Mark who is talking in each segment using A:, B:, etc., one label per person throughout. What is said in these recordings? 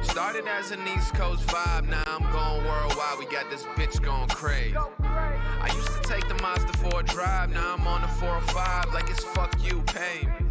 A: Started as an East Coast vibe, now I'm going worldwide. We got this bitch going crazy. I used to take the Mazda for a drive, now I'm on the 405 like it's fuck you, pay me.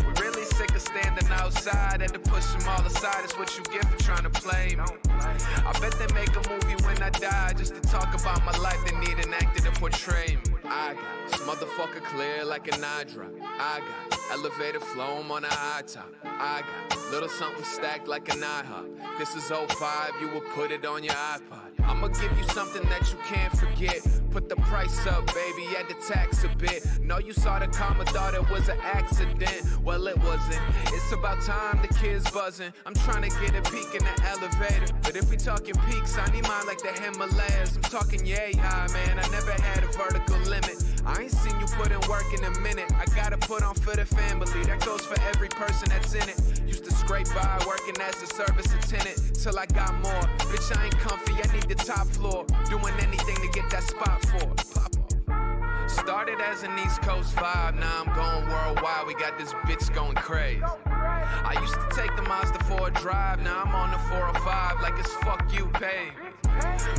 A: We really sick of standing outside, had to push them all aside. It's what you get for trying to play me. I bet they make a movie when I die just to talk about my life. They need an actor to portray me. I got this motherfucker clear like an eye drop. I got elevator flow, I'm on a high top. I got little something stacked like an IHOP. This is 05, you will put it on your iPod. I'ma give you something that you can't forget. Put the price up, baby, add the tax a bit. No, you saw the comma, thought it was an accident. Well, it wasn't. It's about time, the kids buzzing. I'm trying to get a peek in the elevator. But if we talking peaks, I need mine like the Himalayas. I'm talking yay high, man, I never had a vertical limit. I ain't seen you put in work in a minute. I gotta put on for the family, that goes for every person that's in it. Used to scrape by working as a service attendant till I got more. Bitch, I ain't comfy, I need the top floor. Doing anything to get that spot for. Pop off. Started as an East Coast vibe, now I'm going worldwide. We got this bitch going crazy. I used to take the Mazda for a drive, now I'm on the 405 like it's fuck you, pay.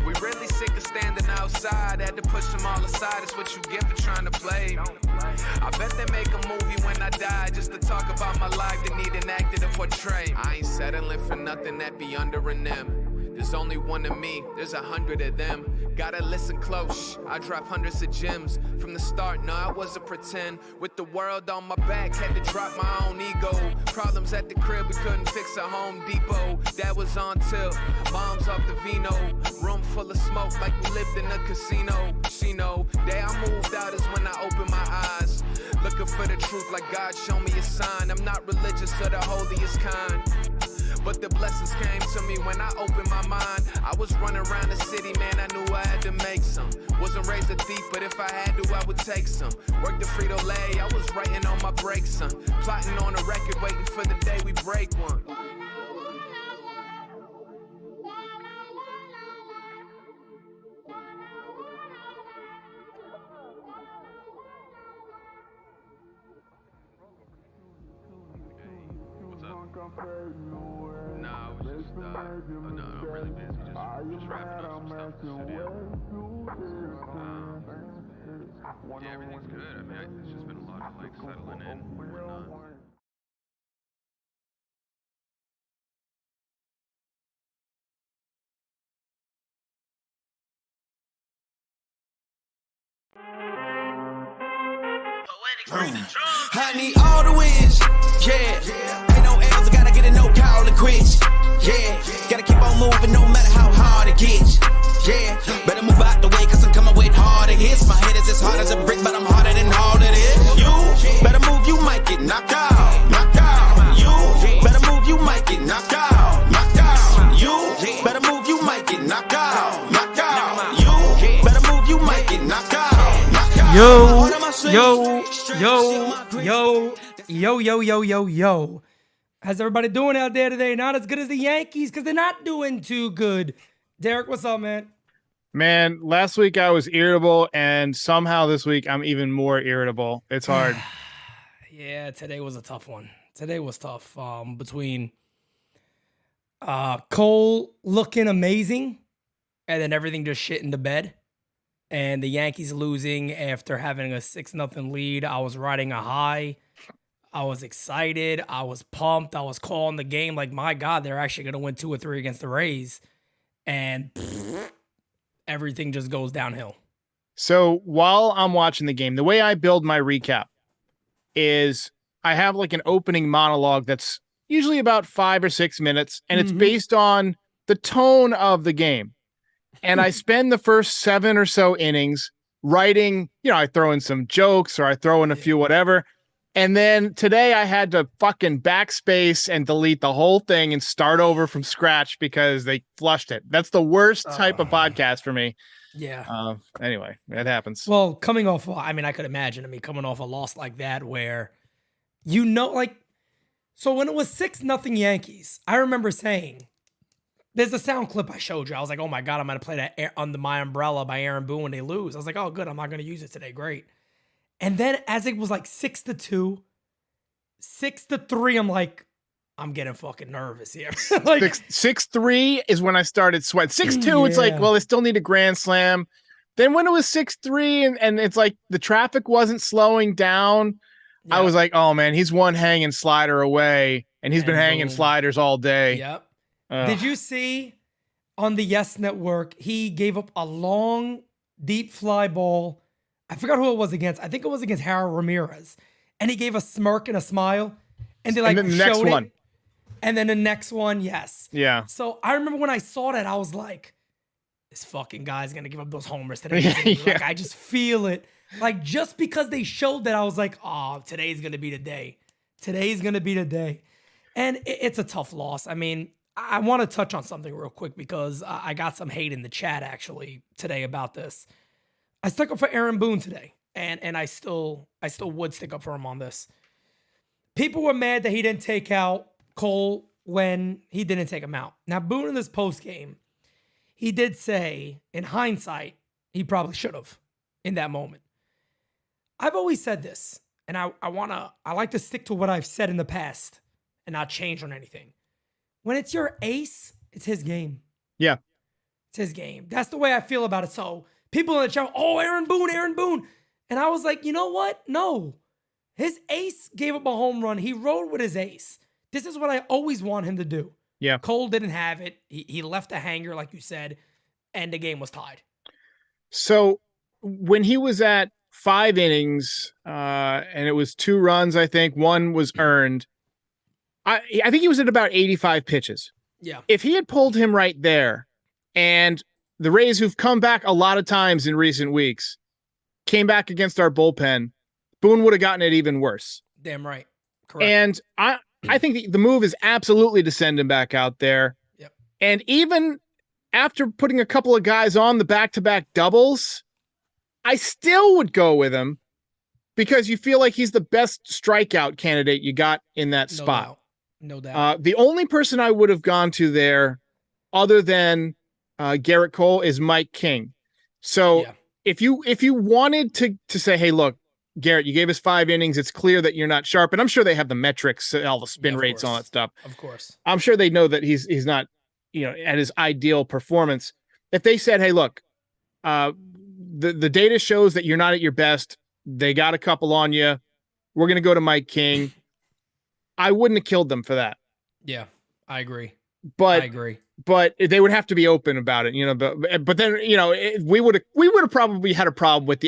A: We really sick of standing outside, had to push them all aside. It's what you get for trying to play me. I bet they make a movie when I die just to talk about my life. They need an actor to portray me. I ain't settling for nothing that be under an M. There's only one of me, there's 100 of them. Gotta listen close, I drop hundreds of gems. From the start, no, I wasn't pretend. With the world on my back, had to drop my own ego. Problems at the crib, we couldn't fix a Home Depot. Dad was on tilt, mom's off the vino. Room full of smoke like we lived in a casino. She know, day I moved out is when I opened my eyes. Looking for the truth like God, show me a sign. I'm not religious or the holiest kind, but the blessings came to me when I opened my mind. I was running around the city, man, I knew I had to make some. Wasn't raised a thief, but if I had to, I would take some. Worked the Frito-Lay, I was writing on my break, son. Plotting on a record, waiting for the day we break one.
B: Nah, I was just, no, I'm really busy, just wrapping up some stuff in the studio. Yeah, everything's good. I mean, it's just been a lot of, like, settling in and whatnot.
C: I need all the wins, yeah. Ain't no L's, I gotta get a no call and quits, yeah. Gotta keep on moving no matter how hard it gets, yeah. Better move out the way cause I'm coming with harder hits. My head is as hard as a brick, but I'm harder than all it is. You better move, you might get knocked out, knocked out. You better move, you might get knocked out, knocked out. You better move, you might get knocked out, knocked out. You better move, you might get knocked out, knocked out.
D: Yo. How's everybody doing out there today? Not as good as the Yankees because they're not doing too good. Derek, what's up, man?
E: Man, last week I was irritable, and somehow this week I'm even more irritable. It's hard.
D: Yeah, today was a tough one. Today was tough. Between Cole looking amazing and then everything just shit in the bed. And the Yankees losing after having a 6-0 lead. I was riding a high. I was excited. I was pumped. I was calling the game like, my God, they're actually going to win 2 or 3 against the Rays. And everything just goes downhill.
E: So while I'm watching the game, the way I build my recap is I have like an opening monologue that's usually about 5 or 6 minutes, and it's based on the tone of the game. And I spend the first 7 or so innings writing, I throw in some jokes or I throw in a few whatever. And then today I had to fucking backspace and delete the whole thing and start over from scratch because they flushed it. That's the worst type of podcast for me.
D: Yeah.
E: Anyway, that happens.
D: Well, coming off, I could imagine, coming off a loss like that where, so when it was 6-0 Yankees, I remember saying, there's a sound clip I showed you. I was like, oh my God, I'm going to play that Under My Umbrella by Aaron Boone when they lose. I was like, oh, good. I'm not going to use it today. Great. And then as it was like 6-2, 6-3, I'm like, I'm getting fucking nervous here.
E: 6-3 is when I started sweat. 6-2, it's like, well, they still need a grand slam. Then when it was 6-3 and it's like the traffic wasn't slowing down, I was like, oh man, he's one hanging slider away, and he's been hanging sliders all day.
D: Yep. Did you see on the Yes Network, he gave up a long, deep fly ball. I forgot who it was against. I think it was against Harold Ramirez. And he gave a smirk and a smile. And they like
E: and then the
D: showed
E: next
D: it.
E: one.
D: And then the next one, yes.
E: Yeah.
D: So I remember when I saw that, I was like, this fucking guy's going to give up those homers today. Like, I just feel it. Like, just because they showed that, I was like, oh, today's going to be the day. Today's going to be the day. And it's a tough loss. I mean, I want to touch on something real quick because I got some hate in the chat actually today about this. I stuck up for Aaron Boone today, and I still would stick up for him on this. People were mad that he didn't take out Cole when he didn't take him out. Now, Boone in this post game, he did say, in hindsight, he probably should have in that moment. I've always said this, and I like to stick to what I've said in the past and not change on anything. When it's your ace, it's his game.
E: Yeah.
D: It's his game. That's the way I feel about it. So people in the chat, oh, Aaron Boone. And I was like, you know what? No. His ace gave up a home run. He rode with his ace. This is what I always want him to do.
E: Yeah.
D: Cole didn't have it. He left a hanger, like you said, and the game was tied.
E: So when he was at 5 innings, and it was 2 runs, I think, 1 was earned. I think he was at about 85 pitches.
D: Yeah.
E: If he had pulled him right there, and the Rays, who've come back a lot of times in recent weeks, came back against our bullpen, Boone would have gotten it even worse.
D: Damn right. Correct.
E: And I think the move is absolutely to send him back out there.
D: Yep.
E: And even after putting a couple of guys on the back-to-back doubles, I still would go with him because you feel like he's the best strikeout candidate you got in that spot.
D: No doubt.
E: The only person I would have gone to there other than Garrett Cole is Mike King. So if you wanted to say, hey, look, Garrett, you gave us 5 innings. It's clear that you're not sharp. And I'm sure they have the metrics, all the spin rates, all that stuff.
D: Of course.
E: I'm sure they know that he's not, at his ideal performance. If they said, hey, look, the data shows that you're not at your best. They got a couple on you. We're going to go to Mike King. I wouldn't have killed them for that.
D: Yeah, I agree.
E: But
D: I agree.
E: But they would have to be open about it, but then, we would have probably had a problem with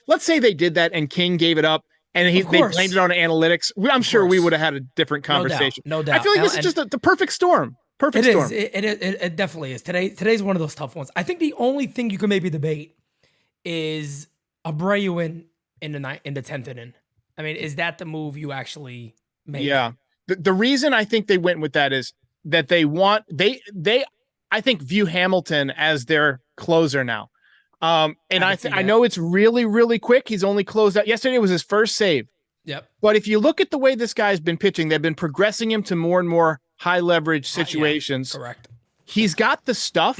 E: let's say they did that and King gave it up and they blamed it on analytics. I'm sure we would have had a different conversation.
D: No doubt.
E: I feel like this is just the perfect storm. Perfect storm.
D: It definitely is. Today's one of those tough ones. I think the only thing you can maybe debate is Abreu in the 10th inning. I mean, is that the move you actually made?
E: Yeah. The reason I think they went with that is that they I think view Hamilton as their closer now. And I know it's really, really quick. He's only closed out. Yesterday was his first save.
D: Yep.
E: But if you look at the way this guy's been pitching, they've been progressing him to more and more high leverage situations.
D: Correct.
E: He's got the stuff,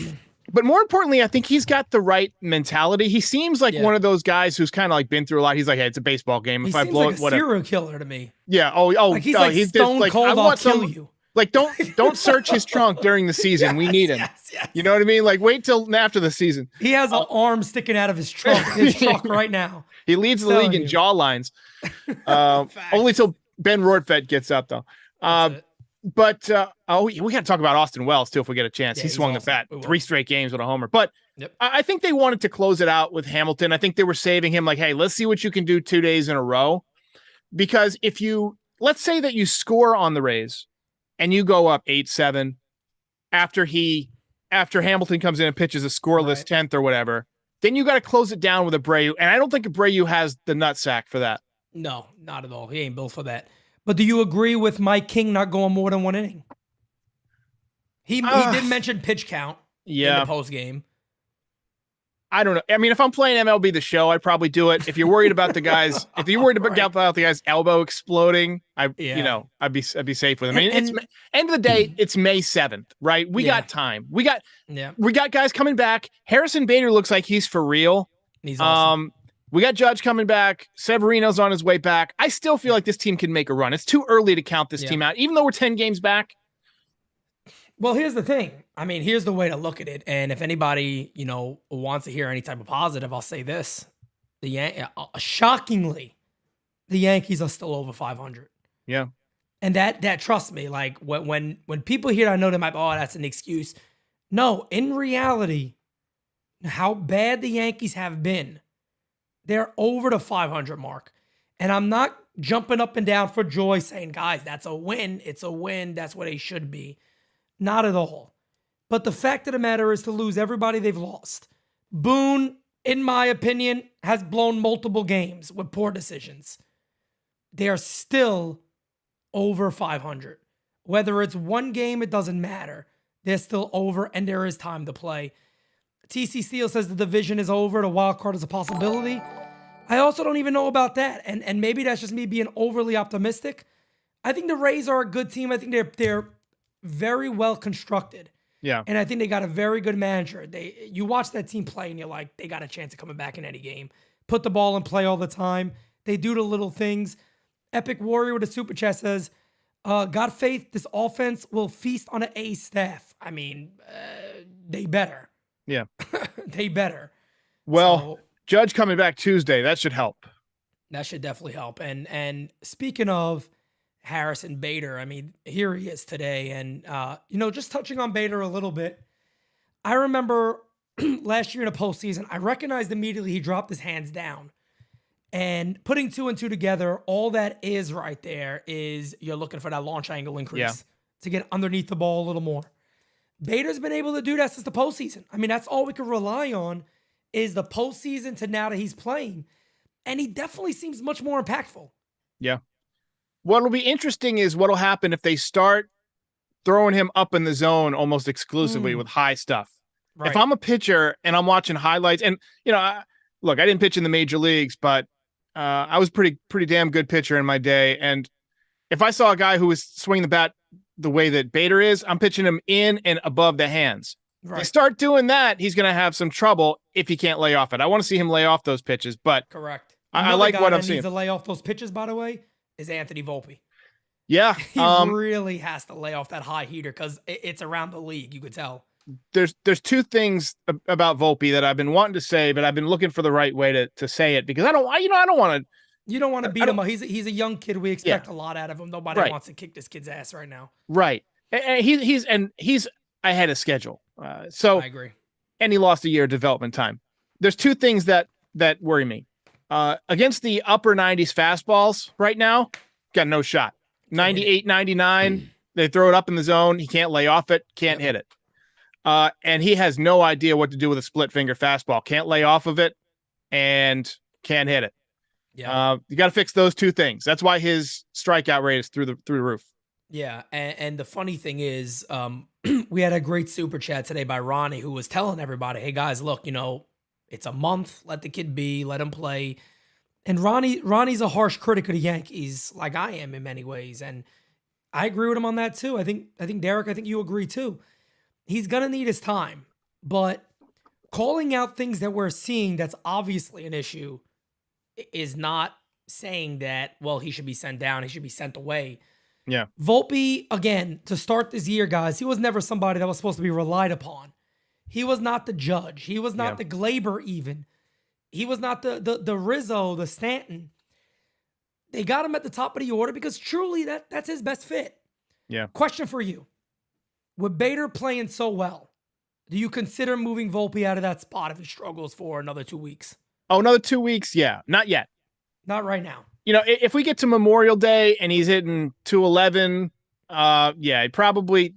E: but more importantly, I think he's got the right mentality. He seems like one of those guys who's kind of like been through a lot. He's like, hey, it's a baseball game. If I blow it, whatever.
D: Serial killer to me.
E: Yeah.
D: Like he's like stone cold. I'll kill you.
E: Like, don't search his trunk during the season. We need him.
D: Yes.
E: You know what I mean? Like, wait till after the season.
D: He has an arm sticking out of his trunk right now.
E: He leads the league in jaw lines. Only till Ben Rortvedt gets up, though. We got to talk about Austin Wells, too, if we get a chance. He swung the bat 3 straight games with a homer. But I think they wanted to close it out with Hamilton. I think they were saving him like, hey, let's see what you can do 2 days in a row. Because let's say that you score on the Rays, and you go up 8-7 after Hamilton comes in and pitches a scoreless 10th or whatever, then you got to close it down with Abreu. And I don't think Abreu has the nutsack for that.
D: No, not at all. He ain't built for that. But do you agree with Mike King not going more than 1 inning? He did mention pitch count in the post game.
E: I don't know. I mean, if I'm playing MLB The Show, I'd probably do it. If you're worried about the guys, about the guy's elbow exploding, I'd be safe with him. I mean, it's end of the day, it's May 7th, right? We got time. We got guys coming back. Harrison Bader looks like he's for real.
D: He's awesome.
E: We got Judge coming back. Severino's on his way back. I still feel like this team can make a run. It's too early to count this team out, even though we're 10 games back.
D: Well, here's the thing. I mean, here's the way to look at it. And if anybody, wants to hear any type of positive, I'll say this. Shockingly, the Yankees are still over 500.
E: Yeah.
D: And that trust me, like when people hear, I know they might, that's an excuse. No, in reality, how bad the Yankees have been, they're over the 500 mark. And I'm not jumping up and down for joy saying, guys, that's a win. It's a win. That's what they should be. Not at all. But the fact of the matter is to lose everybody they've lost. Boone, in my opinion, has blown multiple games with poor decisions. They are still over 500. Whether it's one game, it doesn't matter. They're still over, and there is time to play. TC Steele says the division is over. The wild card is a possibility. I also don't even know about that. And maybe that's just me being overly optimistic. I think the Rays are a good team. I think they're very well constructed.
E: Yeah.
D: And I think they got a very good manager. You watch that team play and you're like, they got a chance of coming back in any game. Put the ball in play all the time. They do the little things. Epic Warrior with a super chat says, got faith this offense will feast on an A staff. I mean, they better.
E: Yeah.
D: They better.
E: Well, Judge coming back Tuesday. That should help.
D: That should definitely help. And speaking of Harrison Bader, I mean, here he is today. And, just touching on Bader a little bit, I remember last year in the postseason, I recognized immediately he dropped his hands down. And putting 2 and 2 together, all that is right there is you're looking for that launch angle increase to get underneath the ball a little more. Bader's been able to do that since the postseason. I mean, that's all we can rely on is the postseason to now that he's playing. And he definitely seems much more impactful.
E: Yeah. What'll be interesting is what'll happen if they start throwing him up in the zone almost exclusively with high stuff. Right. If I'm a pitcher and I'm watching highlights and, look, I didn't pitch in the major leagues, but I was pretty damn good pitcher in my day. And if I saw a guy who was swinging the bat the way that Bader is, I'm pitching him in and above the hands. Right. If they start doing that, he's going to have some trouble if he can't lay off it. I want to see him lay off those pitches, but
D: correct.
E: I like what I'm seeing.
D: Needs to lay off those pitches, by the way, is Anthony Volpe.
E: Yeah.
D: He really has to lay off that high heater because it's around the league. You could tell.
E: There's two things about Volpe that I've been wanting to say, but I've been looking for the right way to say it because I don't want to. You don't want to
D: beat him up. He's a young kid. We expect a lot out of him. Nobody wants to kick this kid's ass right now.
E: Right. And he's ahead of schedule. So
D: I agree.
E: And he lost a year of development time. There's two things that worry me. Against the upper 90s fastballs right now, got no shot. 98, 99, they throw it up in the zone. He can't lay off it, can't hit it. And he has no idea what to do with a split finger fastball. Can't lay off of it and can't hit it. Yeah. You got to fix those two things. That's why his strikeout rate is through the roof.
D: Yeah. And the funny thing is, we had a great super chat today by Ronnie, who was telling everybody, hey guys, look, it's a month. Let the kid be, let him play. And Ronnie's a harsh critic of the Yankees, like I am in many ways. And I agree with him on that too. I think Derek, I think you agree too. He's going to need his time, but calling out things that we're seeing that's obviously an issue is not saying that, well, he should be sent down. He should be sent away.
E: Yeah.
D: Volpe, again, to start this year, guys, he was never somebody that was supposed to be relied upon. He was not the Judge. He was not the Glaber even. He was not the Rizzo, the Stanton. They got him at the top of the order because truly that's his best fit.
E: Yeah.
D: Question for you. With Bader playing so well, do you consider moving Volpe out of that spot if he struggles for another 2 weeks?
E: Oh, another 2 weeks? Yeah. Not yet.
D: Not right now.
E: If we get to Memorial Day and he's hitting 211, I'd probably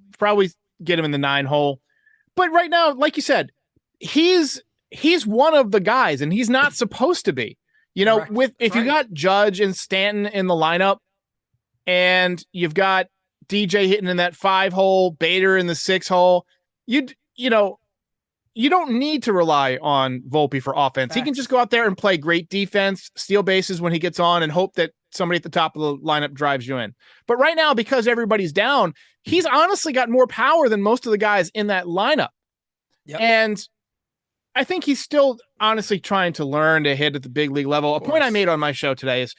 E: get him in the 9 hole. But right now, like you said, he's one of the guys, and he's not supposed to be. If you got Judge and Stanton in the lineup, and you've got DJ hitting in that 5 hole, Bader in the 6 hole, you don't need to rely on Volpe for offense. Facts. He can just go out there and play great defense, steal bases when he gets on, and hope that somebody at the top of the lineup drives you in. But right now, because everybody's down, he's honestly got more power than most of the guys in that lineup. Yep. And I think he's still honestly trying to learn to hit at the big league level. A point I made on my show today is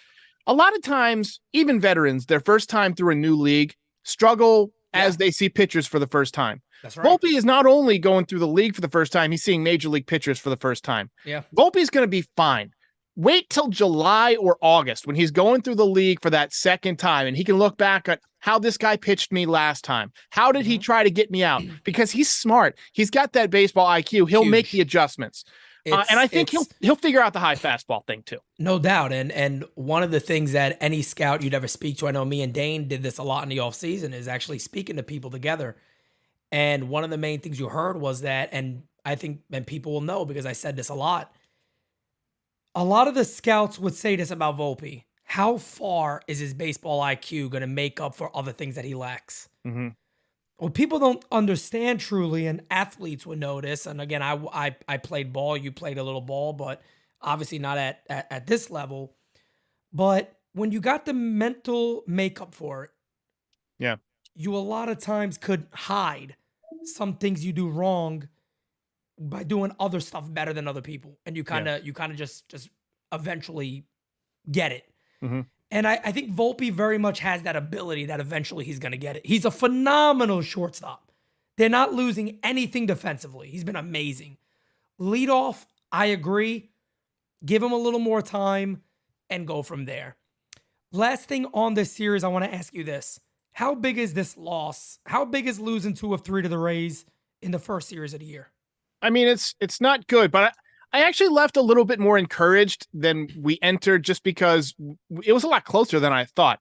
E: a lot of times, even veterans, their first time through a new league struggle as they see pitchers for the first time.
D: That's right.
E: Volpe is not only going through the league for the first time, he's seeing major league pitchers for the first time.
D: Yeah.
E: Volpe is going to be fine. Wait till July or August when he's going through the league for that second time and he can look back at how this guy pitched me last time. How did he try to get me out? Because he's smart. He's got that baseball IQ. He'll make the adjustments. And I think he'll figure out the high fastball thing too.
D: No doubt. And one of the things that any scout you'd ever speak to, I know me and Dane did this a lot in the offseason, is actually speaking to people together. And one of the main things you heard was that, and I think, and people will know because I said this a lot of the scouts would say this about Volpe. How far is his baseball IQ going to make up for other things that he lacks?
E: Mm-hmm.
D: What people don't understand truly, and athletes would know this, and again, I played ball, you played a little ball, but obviously not at this level. But when you got the mental makeup for it, you a lot of times could hide some things you do wrong by doing other stuff better than other people. And you kind of just eventually get it.
E: Mm-hmm.
D: And I think Volpe very much has that ability that eventually he's going to get it. He's a phenomenal shortstop. They're not losing anything defensively. He's been amazing. Leadoff, I agree. Give him a little more time and go from there. Last thing on this series, I want to ask you this. How big is this loss? How big is losing 2 of 3 to the Rays in the first series of the year?
E: I mean, it's not good, but I actually left a little bit more encouraged than we entered just because it was a lot closer than I thought.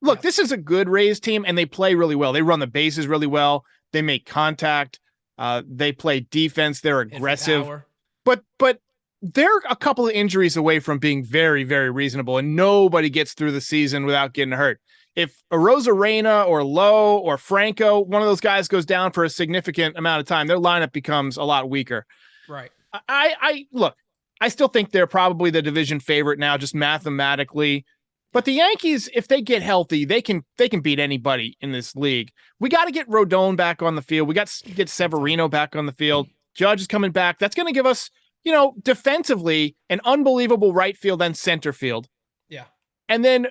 E: Look, this is a good Rays team, and they play really well. They run the bases really well. They make contact. They play defense. They're aggressive. But they're a couple of injuries away from being very, very reasonable, and nobody gets through the season without getting hurt. If Arozarena or Lowe or Franco, one of those guys goes down for a significant amount of time, their lineup becomes a lot weaker.
D: Right.
E: I look, I still think they're probably the division favorite now, just mathematically. But the Yankees, if they get healthy, they can beat anybody in this league. We got to get Rodon back on the field. We got to get Severino back on the field. Judge is coming back. That's going to give us, defensively, an unbelievable right field and center field.
D: Yeah.
E: And then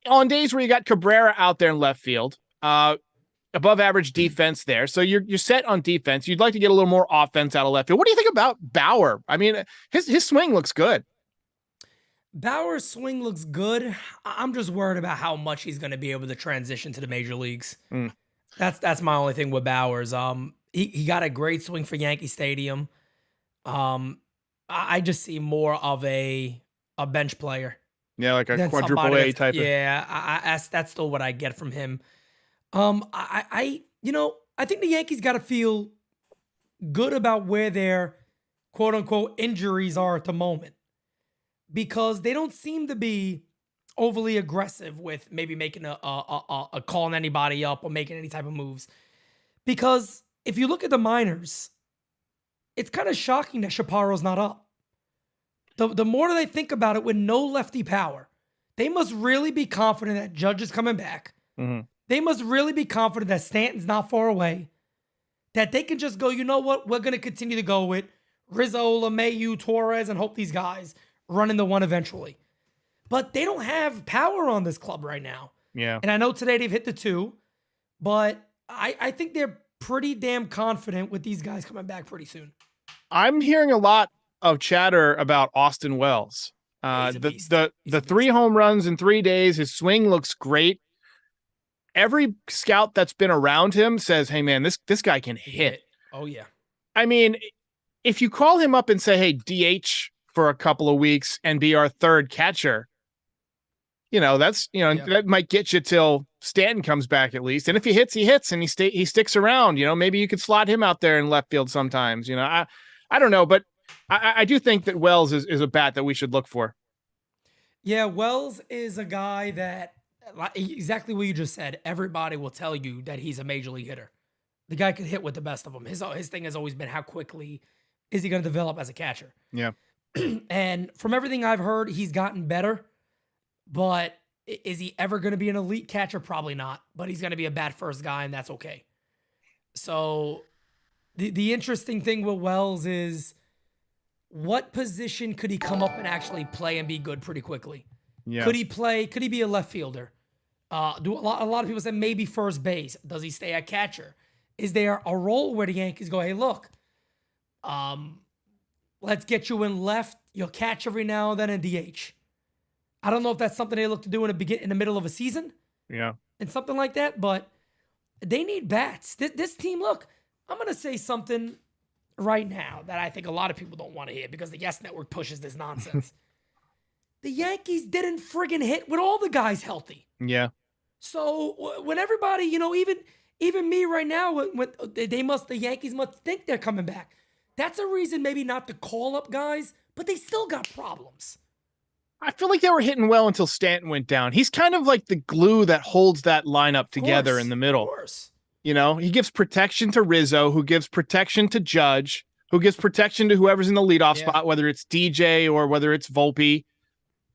E: on days where you got Cabrera out there in left field, above average defense there. So you're set on defense. You'd like to get a little more offense out of left field. What do you think about Bauer? I mean, his swing looks good.
D: Bauer's swing looks good. I'm just worried about how much he's going to be able to transition to the major leagues. That's my only thing with Bauer's. He got a great swing for Yankee Stadium. I just see more of a bench player.
E: Yeah, like a quadruple A type.
D: Yeah, that's still what I get from him. I think the Yankees got to feel good about where their quote unquote injuries are at the moment, because they don't seem to be overly aggressive with maybe making a calling anybody up or making any type of moves. Because if you look at the minors, it's kind of shocking that Chaparro's not up. The more that I think about it, with no lefty power, they must really be confident that Judge is coming back.
E: Mm-hmm.
D: They must really be confident that Stanton's not far away, that they can just go, you know what, we're going to continue to go with Rizzo, LeMahieu, Torres, and hope these guys run into one eventually. But they don't have power on this club right now.
E: Yeah.
D: And I know today they've hit the 2, but I think they're pretty damn confident with these guys coming back pretty soon.
E: I'm hearing a lot of chatter about Austin Wells. The 3 home runs in 3 days, his swing looks great. Every scout that's been around him says, hey man, this guy can hit.
D: Oh yeah.
E: I mean, if you call him up and say, hey, DH for a couple of weeks and be our third catcher, that might get you till Stanton comes back at least. And if he hits, and he sticks around, maybe you could slot him out there in left field sometimes. I don't know, but I do think that Wells is a bat that we should look for.
D: Yeah, Wells is a guy that, exactly what you just said, everybody will tell you that he's a major league hitter. The guy can hit with the best of them. His thing has always been, how quickly is he going to develop as a catcher?
E: Yeah.
D: And from everything I've heard, he's gotten better. But is he ever going to be an elite catcher? Probably not. But he's going to be a bat first guy, and that's okay. So the interesting thing with Wells is what position could he come up and actually play and be good pretty quickly?
E: Yeah.
D: Could he be a left fielder? A lot of people say maybe first base. Does he stay at catcher? Is there a role where the Yankees go, hey, look, let's get you in left. You'll catch every now and then in DH. I don't know if that's something they look to do in the middle of a season.
E: Yeah.
D: And something like that, but they need bats. This team, look, I'm going to say something right now that I think a lot of people don't want to hear because the Yes Network pushes this nonsense. The Yankees didn't friggin' hit with all the guys healthy.
E: Yeah.
D: So when everybody, even me right now, when the Yankees must think they're coming back. That's a reason maybe not to call up guys, but they still got problems.
E: I feel like they were hitting well until Stanton went down. He's kind of like the glue that holds that lineup together in the middle.
D: Of course.
E: He gives protection to Rizzo, who gives protection to Judge, who gives protection to whoever's in the leadoff spot, whether it's DJ or whether it's Volpe.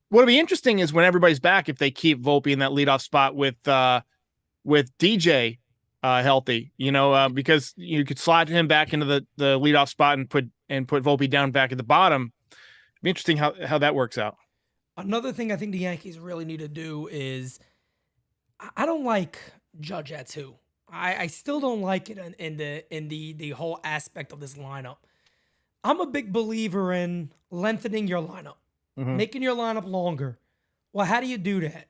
E: What'll be interesting is when everybody's back, if they keep Volpe in that leadoff spot with DJ healthy, because you could slide him back into the leadoff spot and put Volpe down back at the bottom. It'd be interesting how that works out.
D: Another thing I think the Yankees really need to do is I don't like Judge at 2. I still don't like it in the whole aspect of this lineup. I'm a big believer in lengthening your lineup, making your lineup longer. Well, how do you do that?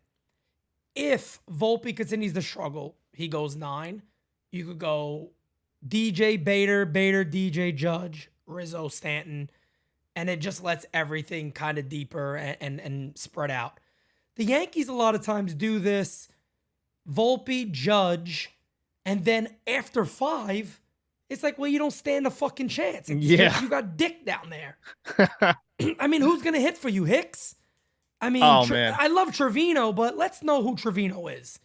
D: If Volpe continues to struggle, he goes 9. You could go DJ, Bader, DJ, Judge, Rizzo, Stanton, and it just lets everything kind of deeper and spread out. The Yankees a lot of times do this, Volpe, Judge, and then after 5, it's like, well, you don't stand a fucking chance. You got Dick down there. I mean, who's going to hit for you, Hicks? I mean,
E: man.
D: I love Trevino, but let's know who Trevino is.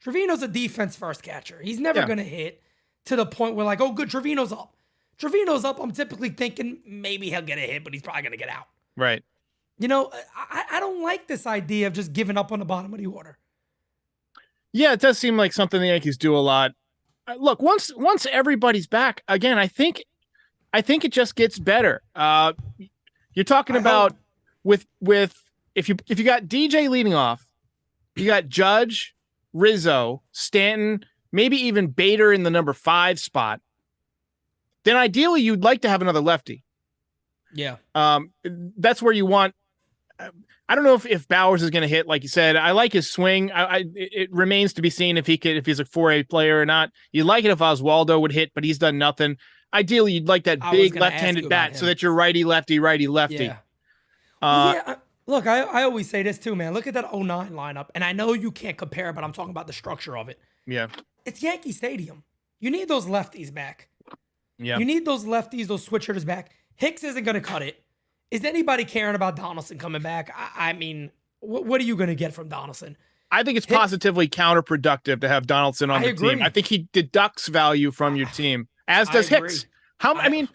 D: Trevino's a defense-first catcher. He's never going to hit to the point where like, oh, good, Trevino's up. Trevino's up, I'm typically thinking maybe he'll get a hit, but he's probably going to get out.
E: Right.
D: I don't like this idea of just giving up on the bottom of the order.
E: Yeah, it does seem like something the Yankees do a lot. Look, once everybody's back, again, I think it just gets better. You're talking about with if you got DJ leading off, you got Judge, Rizzo, Stanton, maybe even Bader in the number 5 spot. Then ideally you'd like to have another lefty.
D: Yeah.
E: That's where you want. I don't know if Bowers is going to hit, like you said. I like his swing. It remains to be seen if he's a 4A player or not. You'd like it if Oswaldo would hit, but he's done nothing. Ideally, you'd like that big left-handed bat so that you're righty, lefty.
D: Yeah. Look, I always say this too, man. Look at that 09 lineup, and I know you can't compare, but I'm talking about the structure of it.
E: Yeah.
D: It's Yankee Stadium. You need those lefties back.
E: Yeah.
D: You need those lefties, those switch hitters back. Hicks isn't going to cut it. Is anybody caring about Donaldson coming back? I mean, what are you going to get from Donaldson?
E: I think it's positively counterproductive to have Donaldson on the team. I think he deducts value from your team, as does Hicks. I mean,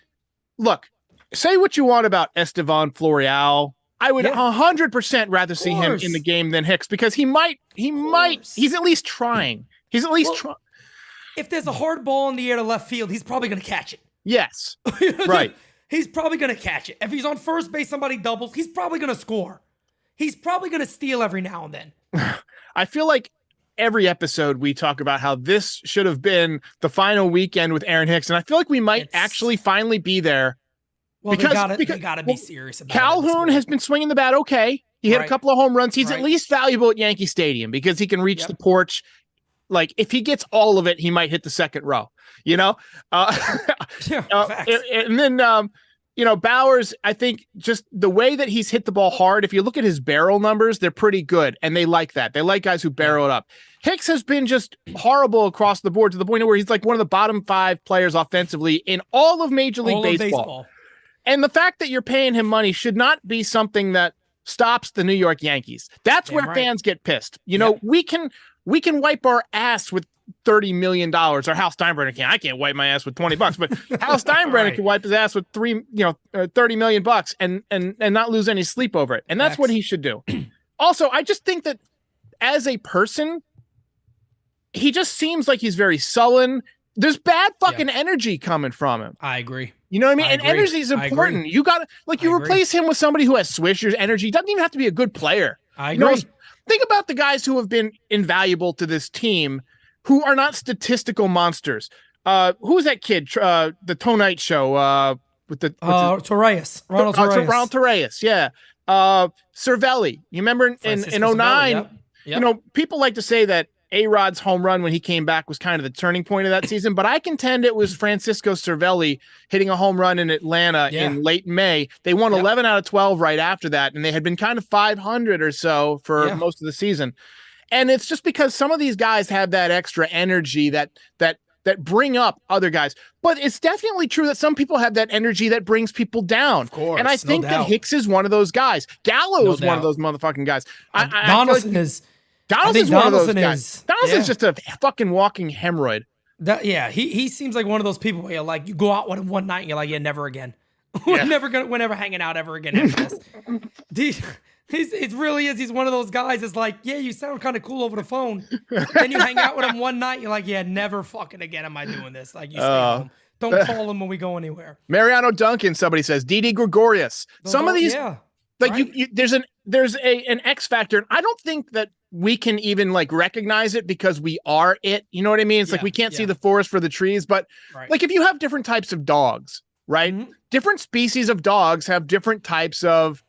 E: look, say what you want about Estevan Florial. I would 100% rather see him in the game than Hicks because he's at least trying.
D: If there's a hard ball in the air to left field, he's probably going to catch it.
E: Yes. Right.
D: He's probably going to catch it. If he's on first base, somebody doubles, he's probably going to score. He's probably going to steal every now and then.
E: I feel like every episode we talk about how this should have been the final weekend with Aaron Hicks, and I feel like we might actually finally be there.
D: Well, because they gotta be serious about
E: Calhoun has been swinging the bat okay. He hit a couple of home runs. He's at least valuable at Yankee Stadium because he can reach the porch. Like, if he gets all of it, he might hit the second row, and then, Bowers, I think just the way that he's hit the ball hard, if you look at his barrel numbers, they're pretty good. And they like that. They like guys who barrel it up. Hicks has been just horrible across the board to the point where he's like one of the bottom 5 players offensively in all of Major League Baseball. And the fact that you're paying him money should not be something that stops the New York Yankees. That's where fans get pissed. We can wipe our ass with $30 million, or Hal Steinbrenner can. I can't wipe my ass with $20, but Hal Steinbrenner can wipe his ass with $30 million and not lose any sleep over it. And that's what he should do. Also, I just think that as a person, he just seems like he's very sullen. There's bad fucking energy coming from him.
D: I agree.
E: You know what I mean?
D: I
E: And
D: agree.
E: energy is
D: I
E: important.
D: agree.
E: You got to, like, you
D: I agree.
E: replace him with somebody who has swishers energy. Doesn't even have to be a good player.
D: I
E: You know,
D: agree.
E: think about the guys who have been invaluable to this team who are not statistical monsters. Who's that kid? The Tonite show with the
D: Torreyes. Ronald Torreyes.
E: Ronald Torreyes, yeah. Cervelli. You remember in
D: Francisco
E: 09,
D: Cervelli, yep.
E: you know, people like to say that A-Rod's home run when he came back was kind of the turning point of that season, but I contend it was Francisco Cervelli hitting a home run in Atlanta in late May. They won 11 out of 12 right after that, and they had been kind of 500 or so for most of the season. And it's just because some of these guys have that extra energy that bring up other guys. But it's definitely true that some people have that energy that brings people down.
D: Of course,
E: and I think that Hicks is one of those guys. Gallo is one of those motherfucking guys.
D: Donaldson is.
E: Donaldson's one of those
D: Donaldson
E: guys. Donaldson's just a fucking walking hemorrhoid.
D: He seems like one of those people where you're like, you go out with him one night and you're like, yeah, never again. We're never hanging out ever again after this. It really is. He's one of those guys that's like, yeah, you sound kind of cool over the phone. Then you hang out with him one night, you're like, yeah, never fucking again am I doing this. Like, you stay home. Don't call him when we go anywhere.
E: Mariano Duncan, somebody says. Didi Gregorius. Some of these, like right. there's an X factor. And I don't think that we can even like recognize it because we are it. You know what I mean? It's like we can't see the forest for the trees. But like if you have different types of dogs, right? Mm-hmm. Different species of dogs have different types of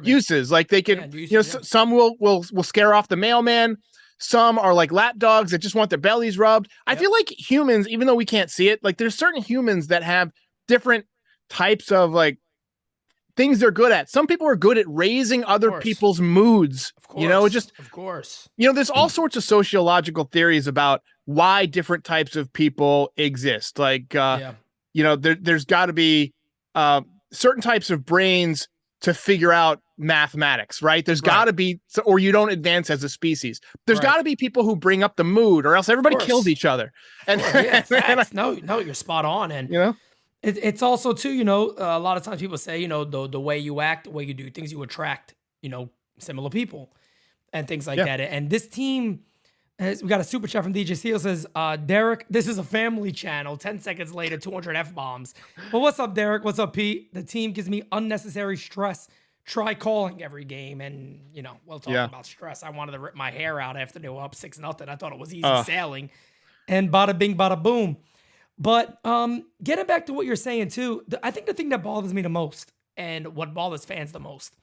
E: uses. Like they can, some will scare off the mailman. Some are like lap dogs that just want their bellies rubbed. I feel like humans, even though we can't see it, like there's certain humans that have different types of like things they're good at. Some people are good at raising other people's moods. You know, of course. You know, there's all sorts of sociological theories about why different types of people exist. Like, you know, there's got to be certain types of brains to figure out mathematics, right? There's got to be, or you don't advance as a species. There's got to be people who bring up the mood, or else everybody kills each other. And
D: no, you're spot on. And
E: you know,
D: it's also too, you know, a lot of times people say, you know, the way you act, the way you do things, you attract, you know, similar people and things like that. And this team, we got a super chat from DJ Steele says, Derek, this is a family channel. 10 seconds later, 200 F-bombs. Well, what's up, Derek? What's up, Pete? The team gives me unnecessary stress. Try calling every game. And, you know, we'll talk about stress. I wanted to rip my hair out after they were up 6-0. I thought it was easy sailing. And bada bing, bada boom. But getting back to what you're saying, too, I think the thing that bothers me the most and what bothers fans the most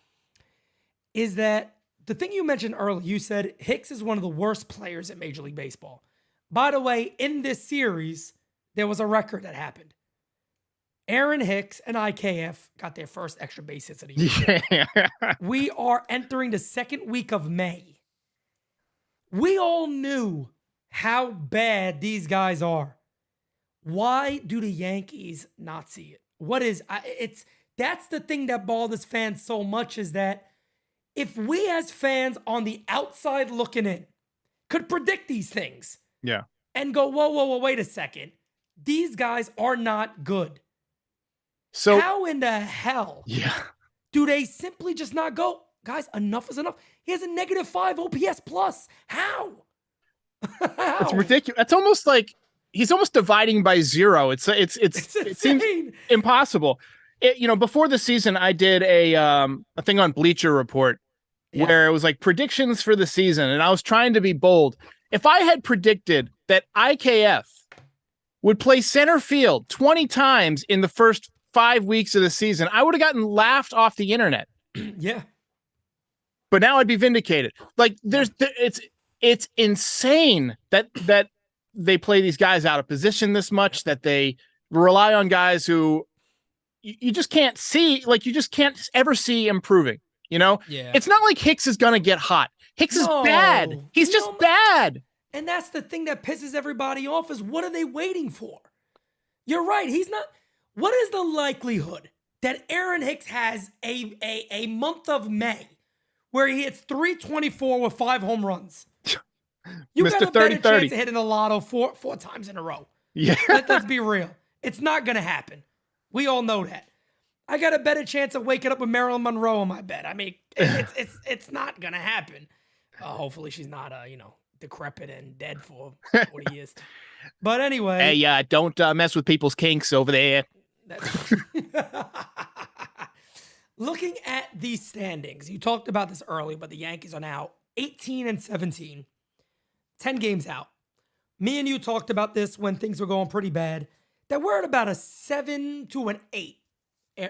D: is that the thing you mentioned earlier, you said Hicks is one of the worst players in Major League Baseball. By the way, in this series, there was a record that happened. Aaron Hicks and IKF got their first extra base hits of the year. Yeah. We are entering the second week of May. We all knew how bad these guys are. Why do the Yankees not see it? That's the thing that bothers fans so much is that if we as fans on the outside looking in could predict these things and go, whoa, wait a second. These guys are not good. So how in the hell do they simply just not go, guys, enough is enough? He has a -5 OPS plus. How?
E: It's ridiculous. It's almost like he's almost dividing by zero. It seems impossible. You know, before the season, I did a thing on Bleacher Report where it was like predictions for the season, and I was trying to be bold. If I had predicted that IKF would play center field 20 times in the first 5 weeks of the season, I would have gotten laughed off the internet.
D: Yeah.
E: But now I'd be vindicated. Like it's insane that they play these guys out of position this much, that they rely on guys who you just can't see, like you just can't ever see improving, you know? Yeah. It's not like Hicks is going to get hot. Hicks is bad. He's just bad.
D: And that's the thing that pisses everybody off is what are they waiting for? You're right. He's not. What is the likelihood that Aaron Hicks has a month of May where he hits 324 with 5 home runs? You got a better chance of hitting the lotto four times in a row.
E: Yeah.
D: Let's be real. It's not going to happen. We all know that. I got a better chance of waking up with Marilyn Monroe on my bed. I mean, it's not going to happen. Hopefully she's not, decrepit and dead for 40 years. But anyway.
E: Hey, don't mess with people's kinks over there.
D: Looking at these standings, you talked about this earlier, but the Yankees are now 18-17, 10 games out. Me and you talked about this when things were going pretty bad, that we're at about a 7 to an 8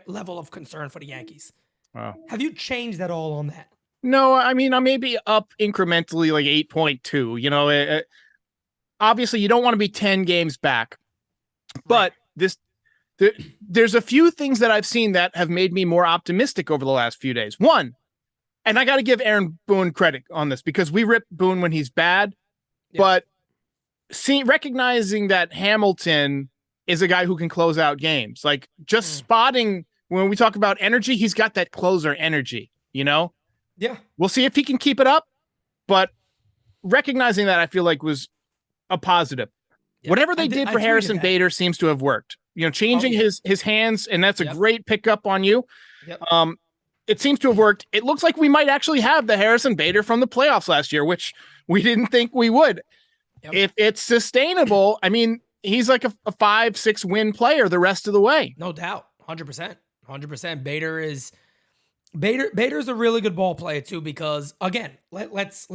D: level of concern for the Yankees.
E: Wow.
D: Have you changed at all on that?
E: No, I mean, I may be up incrementally, like 8.2. You know, obviously you don't want to be 10 games back, but there's a few things that I've seen that have made me more optimistic over the last few days. One, and I got to give Aaron Boone credit on this because we rip Boone when he's bad, but recognizing that Hamilton is a guy who can close out games, like just spotting when we talk about energy, he's got that closer energy, you know?
D: Yeah.
E: We'll see if he can keep it up, but recognizing that I feel like was a positive. Yeah. Whatever they did for Harrison Bader seems to have worked. You know, changing his hands, and that's a great pickup on you.
D: Yep.
E: It seems to have worked. It looks like we might actually have the Harrison Bader from the playoffs last year, which we didn't think we would. Yep. If it's sustainable, I mean, he's like a 5-6 win player the rest of the way.
D: No doubt. 100%. Bader's a really good ball player too, because again, let's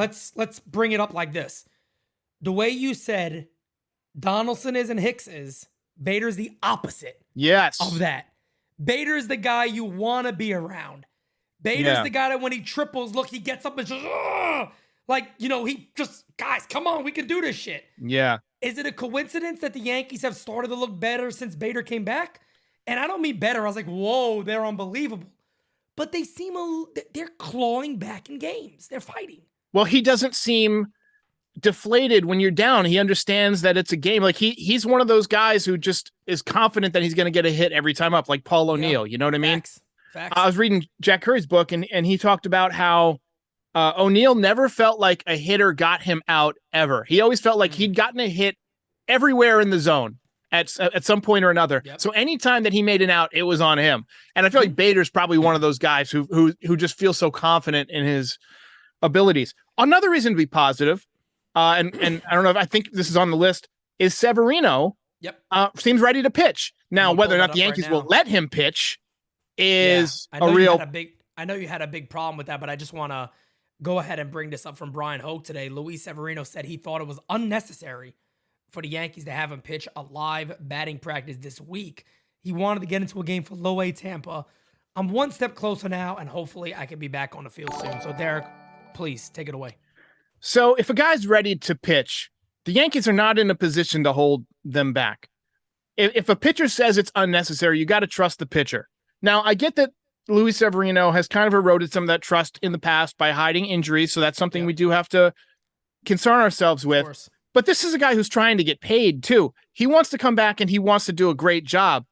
D: bring it up like this. The way you said Donaldson is and Hicks is, Bader's the opposite of that. Bader's the guy you want to be around. Bader's the guy that when he triples, look, he gets up and just, like, you know, he just, guys, come on, we can do this shit.
E: Yeah.
D: Is it a coincidence that the Yankees have started to look better since Bader came back? And I don't mean better. I was like, whoa, they're unbelievable. But they seem, they're clawing back in games. They're fighting.
E: Well, he doesn't seem deflated when you're down. He understands that it's a game. Like he's one of those guys who just is confident that he's going to get a hit every time up, like Paul O'Neill. You know what I mean?
D: Facts.
E: I was reading Jack Curry's book, and he talked about how O'Neill never felt like a hitter got him out ever. He always felt like he'd gotten a hit everywhere in the zone at some point or another. Yep. So anytime that he made an out, it was on him. And I feel like Bader's probably one of those guys who just feels so confident in his abilities. Another reason to be positive, and I don't know if I think this is on the list, is Severino.
D: Yep.
E: Seems ready to pitch. Now, whether or not the Yankees will let him pitch is a real.
D: I know you had a big problem with that, but I just want to go ahead and bring this up from Brian Hoke today. Luis Severino said he thought it was unnecessary for the Yankees to have him pitch a live batting practice this week. He wanted to get into a game for Low A Tampa. I'm one step closer now, and hopefully I can be back on the field soon. So, Derek, please take it away.
E: So if a guy's ready to pitch, the Yankees are not in a position to hold them back. If a pitcher says it's unnecessary, you got to trust the pitcher. Now, I get that Luis Severino has kind of eroded some of that trust in the past by hiding injuries, so that's something we do have to concern ourselves with. But this is a guy who's trying to get paid, too. He wants to come back, and he wants to do a great job.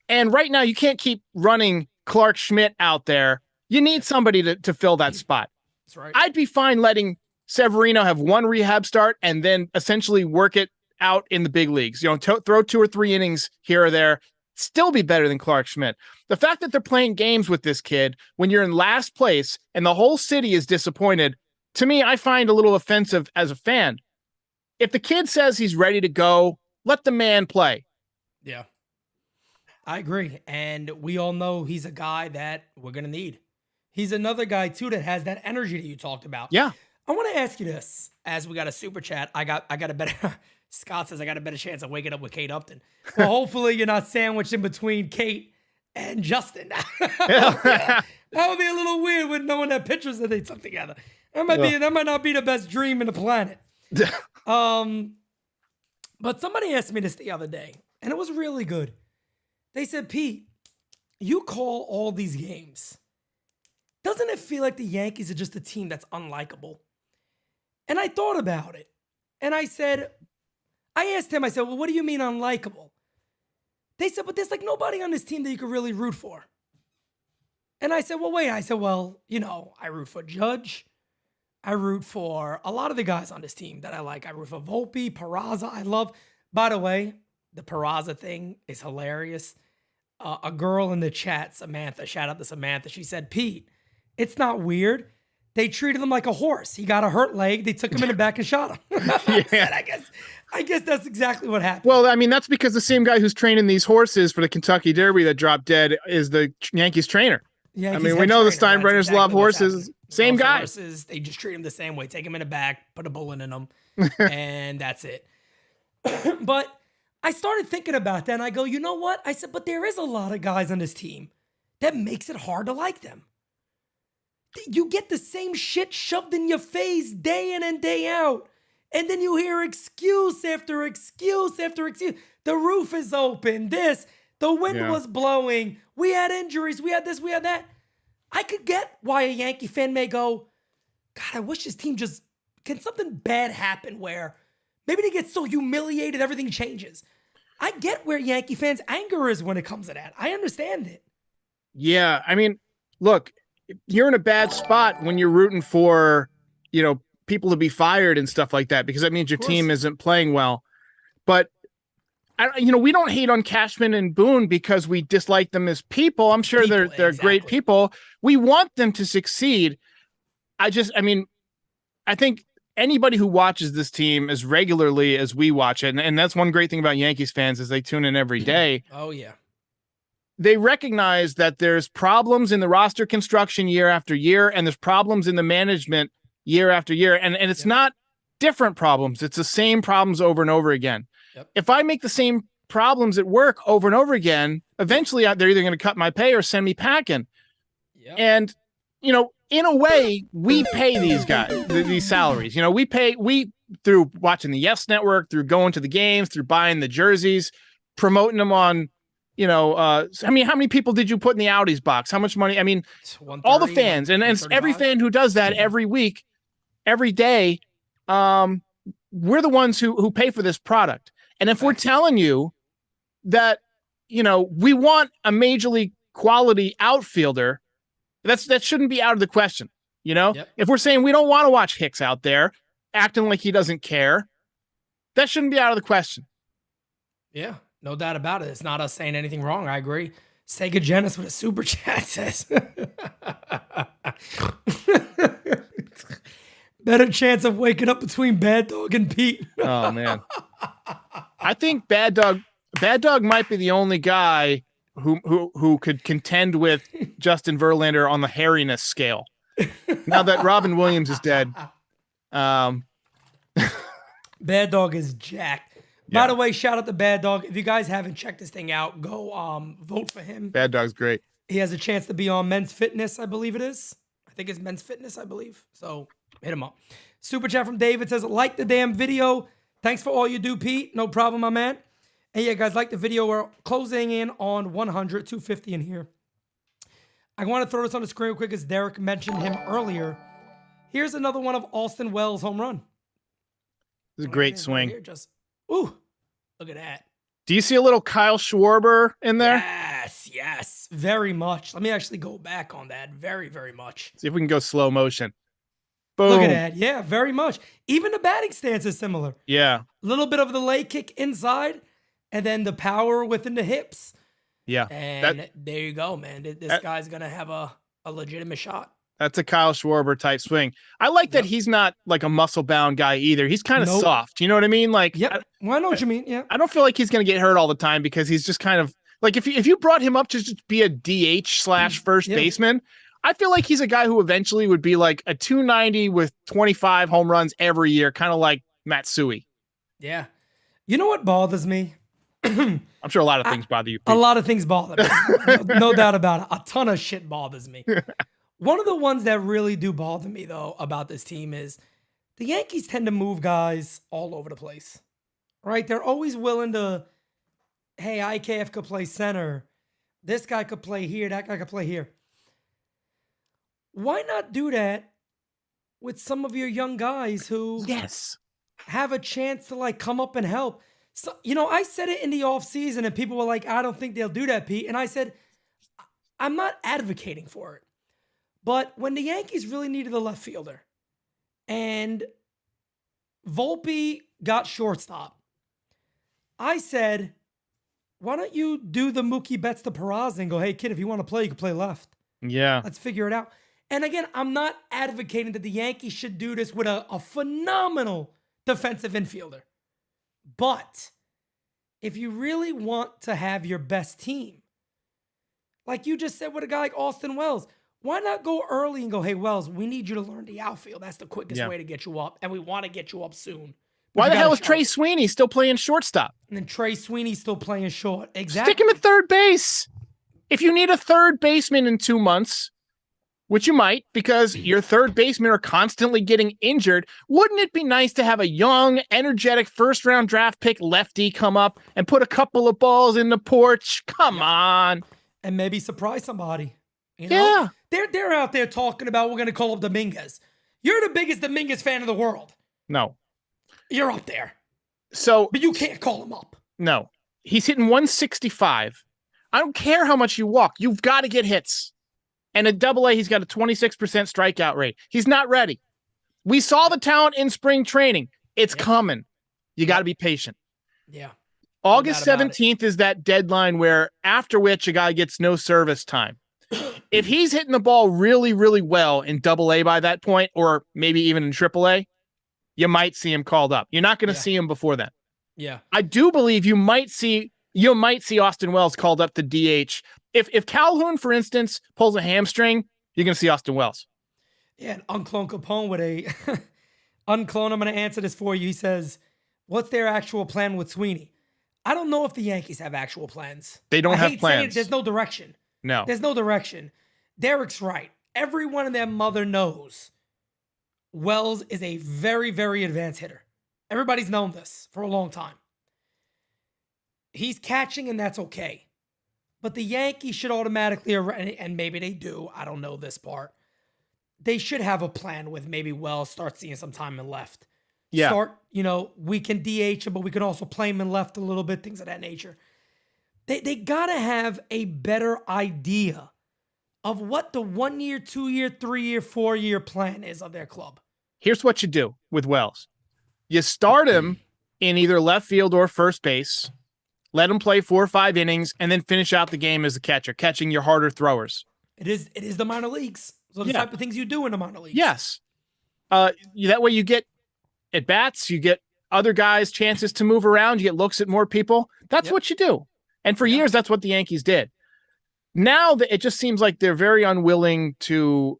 E: And right now, you can't keep running Clark Schmidt out there. You need somebody to fill that spot.
D: That's right.
E: I'd be fine letting Severino have one rehab start and then essentially work it out in the big leagues. You know, throw 2 or 3 innings here or there. Still be better than Clark Schmidt. The fact that they're playing games with this kid when you're in last place and the whole city is disappointed, to me, I find a little offensive as a fan. If the kid says he's ready to go, let the man play.
D: Yeah, I agree. And we all know he's a guy that we're going to need. He's another guy, too, that has that energy that you talked about.
E: Yeah.
D: I want to ask you this, as we got a super chat. I got a better, Scott says I got a better chance of waking up with Kate Upton. Well, hopefully you're not sandwiched in between Kate and Justin. That would be a little weird with knowing that pictures that they took together. That might not be the best dream in the planet. But somebody asked me this the other day, and it was really good. They said, Pete, you call all these games. Doesn't it feel like the Yankees are just a team that's unlikable? And I thought about it. And I asked him, well, what do you mean unlikable? They said, but there's like nobody on this team that you could really root for. And I said, well, wait. I said, well, you know, I root for Judge. I root for a lot of the guys on this team that I like. I root for Volpe, Peraza. I love, by the way, the Peraza thing is hilarious. A girl in the chat, Samantha, shout out to Samantha. She said, Pete, it's not weird. They treated him like a horse. He got a hurt leg. They took him in the back and shot him. I I guess that's exactly what happened.
E: Well, I mean, that's because the same guy who's training these horses for the Kentucky Derby that dropped dead is the Yankees trainer.
D: Yankees
E: I mean, we
D: head
E: know the
D: trainer, that's
E: Steinbrenners
D: exactly
E: love
D: what's
E: horses.
D: happening.
E: Same
D: Love
E: guy.
D: Horses, they just treat them the same way. Take them in the back, put a bullet in them, and that's it. But I started thinking about that, and I go, you know what? I said, but there is a lot of guys on this team that makes it hard to like them. You get the same shit shoved in your face day in and day out. And then you hear excuse after excuse after excuse. The roof is open. The wind was blowing. We had injuries. We had this, we had that. I could get why a Yankee fan may go, God, I wish this team can something bad happen where maybe they get so humiliated, everything changes. I get where Yankee fans' anger is when it comes to that. I understand it.
E: Yeah. I mean, look, you're in a bad spot when you're rooting for, people to be fired and stuff like that, because that means your team isn't playing well. But we don't hate on Cashman and Boone because we dislike them as people. I'm sure they're great people. We want them to succeed. I think anybody who watches this team as regularly as we watch it, and that's one great thing about Yankees fans is they tune in every day.
D: Oh yeah.
E: They recognize that there's problems in the roster construction year after year, and there's problems in the management year after year. And it's not different problems. It's the same problems over and over again.
D: Yep.
E: If I make the same problems at work over and over again, eventually they're either going to cut my pay or send me packing.
D: Yep.
E: And, in a way, we pay these guys, these salaries. We through watching the Yes Network, through going to the games, through buying the jerseys, promoting them on, how many people did you put in the Audis box? How much money? I mean, all the fans and every fan who does that every week, every day, we're the ones who pay for this product. And if we're telling you that, we want a major league quality outfielder, that shouldn't be out of the question.
D: Yep.
E: If we're saying we don't want to watch Hicks out there acting like he doesn't care, that shouldn't be out of the question.
D: Yeah, no doubt about it. It's not us saying anything wrong. I agree. Sega Genesis with a super chat says, better chance of waking up between Bad Dog and Pete.
E: Oh man. I think Bad Dog might be the only guy who could contend with Justin Verlander on the hairiness scale. Now that Robin Williams is dead.
D: Bad Dog is jacked.
E: Yeah.
D: By the way, shout out to Bad Dog. If you guys haven't checked this thing out, go vote for him.
E: Bad Dog's great.
D: He has a chance to be on Men's Fitness, I believe it is. I think it's Men's Fitness, I believe. So hit him up. Super chat from David says, like the damn video. Thanks for all you do, Pete. No problem, my man. And yeah, guys, like the video. We're closing in on 100, 250 in here. I want to throw this on the screen real quick as Derek mentioned him earlier. Here's another one of Austin Wells' home run.
E: This is a great swing.
D: Here, ooh, look at that.
E: Do you see a little Kyle Schwarber in there?
D: Yes, very much. Let me actually go back on that. Very, very much.
E: See if we can go slow motion. Boom.
D: Look at that. Yeah, very much. Even the batting stance is similar.
E: Yeah.
D: A little bit of the leg kick inside, and then the power within the hips.
E: Yeah.
D: And there you go, man. This guy's going to have a legitimate shot.
E: That's a Kyle Schwarber type swing. I like that he's not like a muscle bound guy either. He's kind of soft. You know what I mean? Like,
D: Well, I know what you mean. Yeah.
E: I don't feel like he's going to get hurt all the time because he's just kind of like, if you brought him up to just be a DH/first baseman, I feel like he's a guy who eventually would be like a 290 with 25 home runs every year, kind of like Matsui.
D: Yeah. You know what bothers me?
E: I'm sure a lot of things bother you, Pete.
D: A lot of things bother me. No doubt about it. A ton of shit bothers me. One of the ones that really do bother me, though, about this team is the Yankees tend to move guys all over the place, right? They're always willing to, hey, IKF could play center. This guy could play here. That guy could play here. Why not do that with some of your young guys who have a chance to, like, come up and help? So, I said it in the offseason, and people were like, I don't think they'll do that, Pete. And I said, I'm not advocating for it. But when the Yankees really needed a left fielder and Volpe got shortstop, I said, why don't you do the Mookie Betts to Peraza and go, hey, kid, if you want to play, you can play left.
E: Yeah.
D: Let's figure it out. And again, I'm not advocating that the Yankees should do this with a phenomenal defensive infielder. But if you really want to have your best team, like you just said with a guy like Austin Wells, why not go early and go, hey, Wells, we need you to learn the outfield. That's the quickest way to get you up, and we want to get you up soon.
E: Why the hell is Trey Sweeney still playing shortstop?
D: And then Trey Sweeney's still playing short. Exactly.
E: Stick him at third base. If you need a third baseman in 2 months, which you might because your third basemen are constantly getting injured, wouldn't it be nice to have a young, energetic first-round draft pick lefty come up and put a couple of balls in the porch? Come on.
D: And maybe surprise somebody. You know? Yeah. They're out there talking about we're going to call up Dominguez. You're the biggest Dominguez fan in the world.
E: No.
D: You're up there.
E: But
D: you can't call him up.
E: No. He's hitting 165. I don't care how much you walk. You've got to get hits. And at AA, he's got a 26% strikeout rate. He's not ready. We saw the talent in spring training. It's coming. You got to be patient.
D: Yeah.
E: August 17th is that deadline where after which a guy gets no service time. If he's hitting the ball really, really well in AA by that point, or maybe even in AAA, you might see him called up. You're not going to see him before then.
D: Yeah.
E: I do believe you might see Austin Wells called up to DH. If Calhoun, for instance, pulls a hamstring, you're going to see Austin Wells.
D: Yeah, and Unclone Capone with a Unclone, I'm going to answer this for you. He says, what's their actual plan with Sweeney? I don't know if the Yankees have actual plans.
E: They don't have plans.
D: There's no direction.
E: No.
D: There's no direction. Derek's right. Everyone and their mother knows Wells is a very, very advanced hitter. Everybody's known this for a long time. He's catching, and that's okay. But the Yankees should automatically, and maybe they do, I don't know this part, they should have a plan with maybe Wells start seeing some time in left.
E: Yeah.
D: We can DH him, but we can also play him in left a little bit, things of that nature. They got to have a better idea of what the 1 year, 2 year, 3 year, 4 year plan is of their club.
E: Here's what you do with Wells. You start him in either left field or first base, let him play 4 or 5 innings, and then finish out the game as a catcher, catching your harder throwers.
D: It is the minor leagues. So the type of things you do in the minor leagues.
E: Yes. That way you get at-bats, you get other guys chances to move around, you get looks at more people. That's what you do. And for years, that's what the Yankees did. Now it just seems like they're very unwilling to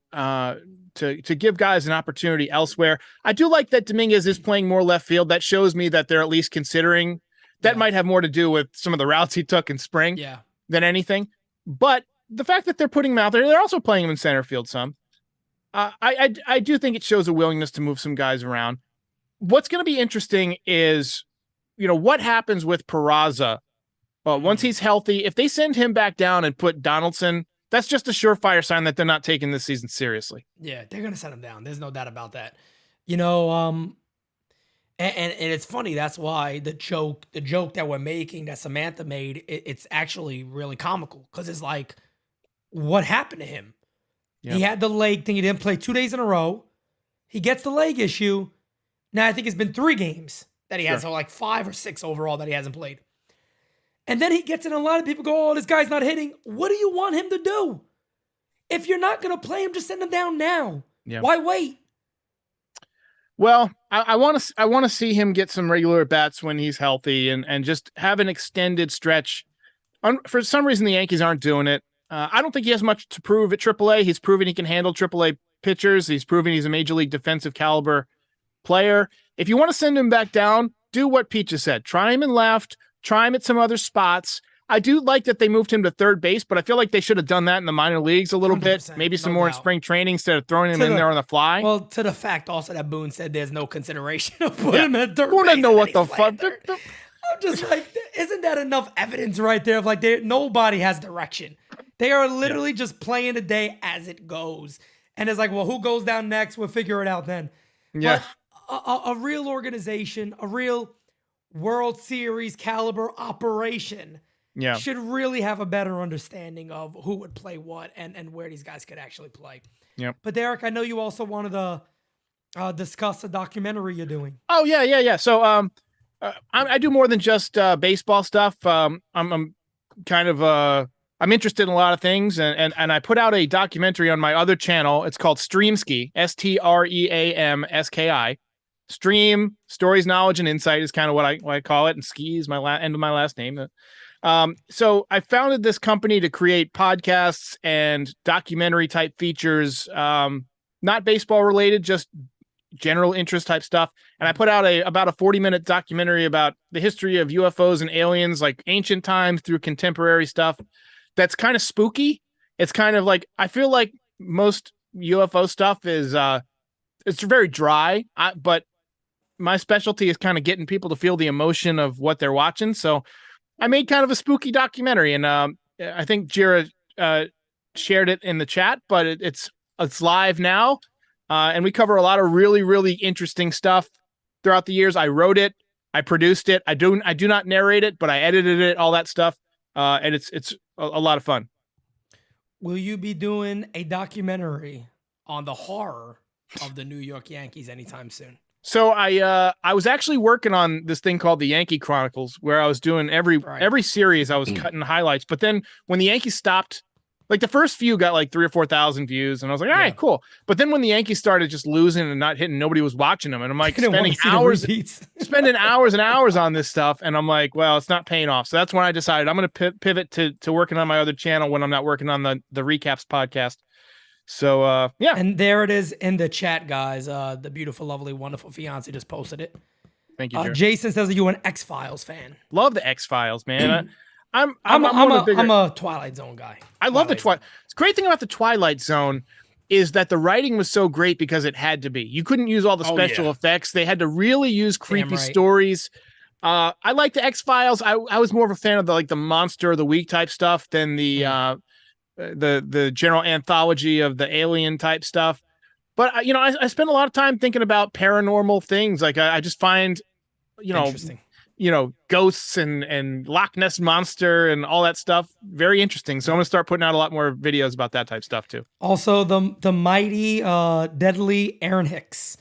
E: give guys an opportunity elsewhere. I do like that Dominguez is playing more left field. That shows me that they're at least considering. That might have more to do with some of the routes he took in spring than anything. But the fact that they're putting him out there, they're also playing him in center field some. I do think it shows a willingness to move some guys around. What's going to be interesting is, what happens with Peraza once he's healthy. If they send him back down and put Donaldson, that's just a surefire sign that they're not taking this season seriously.
D: Yeah, they're going to send him down. There's no doubt about that. And it's funny. That's why the joke that we're making, that Samantha made, it's actually really comical because it's like, what happened to him? Yep. He had the leg thing. He didn't play 2 days in a row. He gets the leg issue. Now I think it's been 3 games that he has, so like 5 or 6 overall that he hasn't played. And then he gets in, a lot of people go, oh, this guy's not hitting. What do you want him to do? If you're not going to play him, just send him down now. Yeah. Why wait?
E: Well, I want to see him get some regular bats when he's healthy and just have an extended stretch. For some reason, the Yankees aren't doing it. I don't think he has much to prove at AAA. He's proven he can handle AAA pitchers. He's proven he's a major league defensive caliber player. If you want to send him back down, do what Pete just said. Try him in left. Try him at some other spots. I do like that they moved him to third base, but I feel like they should have done that in the minor leagues a little bit. Maybe some more in spring training instead of throwing him in there on the fly.
D: Well, to the fact also that Boone said there's no consideration of putting him at third base.
E: Boone doesn't know what the fuck.
D: I'm just like, isn't that enough evidence right there of like nobody has direction? They are literally just playing the day as it goes. And it's like, well, who goes down next? We'll figure it out then.
E: Yeah.
D: But a real organization, a real World Series caliber operation should really have a better understanding of who would play what and where these guys could actually play.
E: Yep.
D: But Derek, I know you also wanted to discuss a documentary you're doing.
E: Oh, yeah. So I do more than just baseball stuff. I'm kind of I'm interested in a lot of things, and I put out a documentary on my other channel. It's called Streamski, STREAMSKI. Stream, stories, knowledge, and insight is kind of what I call it. And ski is my end of my last name. So I founded this company to create podcasts and documentary type features, not baseball related, just general interest type stuff. And I put out about a 40-minute documentary about the history of UFOs and aliens, like ancient times through contemporary stuff. That's kind of spooky. It's kind of like, I feel like most UFO stuff is, it's very dry, but my specialty is kind of getting people to feel the emotion of what they're watching. So I made kind of a spooky documentary, and I think Jira shared it in the chat, but it's live now. And we cover a lot of really, really interesting stuff throughout the years. I wrote it, I produced it. I do not narrate it, but I edited it, all that stuff. And it's a lot of fun.
D: Will you be doing a documentary on the horror of the New York Yankees anytime soon?
E: So I was actually working on this thing called the Yankee Chronicles, where I was doing every series. I was cutting highlights, but then when the Yankees stopped, like the first few got like 3,000 or 4,000 views, and I was like, all right, cool. But then when the Yankees started just losing and not hitting, nobody was watching them, and I'm like spending hours and hours on this stuff, and I'm like, well, it's not paying off. So that's when I decided I'm going to pivot to working on my other channel when I'm not working on the Recaps podcast. So yeah,
D: and there it is in the chat, guys. The beautiful, lovely, wonderful fiance just posted it.
E: Thank you.
D: Jason says, "Are you an X-Files fan?"
E: Love the X-Files, man. I'm
D: a Twilight Zone guy.
E: I love the Twilight. The great thing about the Twilight Zone is that the writing was so great because it had to be. You couldn't use all the special effects. They had to really use creepy stories. I like the X-Files. I was more of a fan of the Monster of the Week type stuff than the general anthology of the alien type stuff. But I spend a lot of time thinking about paranormal things. Like I just find, interesting. Ghosts and Loch Ness Monster and all that stuff very interesting. So I'm gonna start putting out a lot more videos about that type stuff too.
D: Also, the mighty, deadly Aaron Hicks,